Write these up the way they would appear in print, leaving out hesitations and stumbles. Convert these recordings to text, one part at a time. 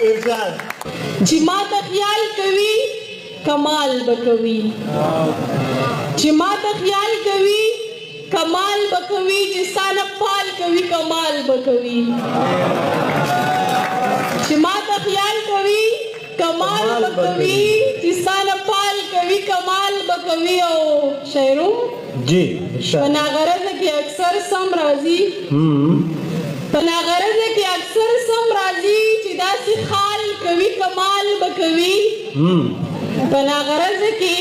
ارشاد چې ما ته خیال کوي کمال بکوي چې ما ته خیال کوي کمال بکوي چې ستانه پال کوي کمال بکوي چې ما ته خیال کوي کمال بکوي چې ستانه پال کوي کمال بکوي او شاعرو جی پنا غرض کې اکثر سم راځي پنا غرض کې اکثر سم راځي چې داسې خال کوي کمال بکوي پنا غرض کې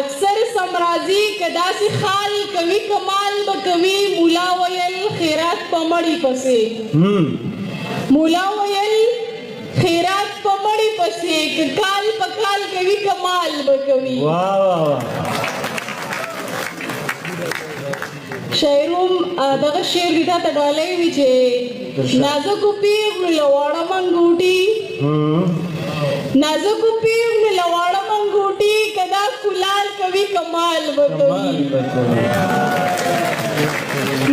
اکثر سم راځي چې داسې خال کوي کمال بکوي مولا ویل خیرات پمړی پسې مولا ویل خیرات پمړی پسې کال پکال کوي کمال بکوي واہ واہ واہ شاعروم دغه شعر دې ته ډالۍ وي چې نازکو پیغلو لواړه منګوټي نازکو پیغلو لواړه منګوټي کدا کلال کوي کمال بکوي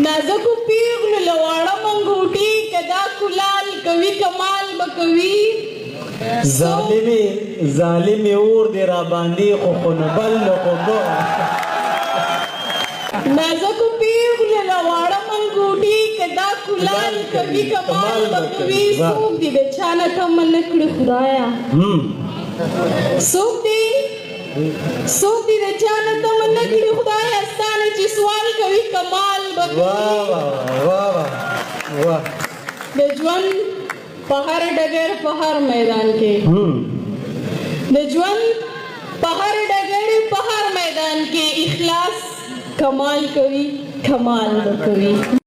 نازکو پیغلو لواړه منګوټي کدا کلال کوي کمال بکوي ظالمی اور دی را باندې خو خنبل خو نازکو پیغلو لواړه منګوټي کدا کلال کوي کمال بکوي څوک دې د چانه تمنه کړې خدایا څوک دې د چانه تمنه کړې خدایا ستانه چې سوال کوي کمال بکوي واہ واہ د ژوند په هر ډګر په هر میدان کې د ژوند په هر ډګر په هر میدان کې اخلاص کمال کوي کمال بکوي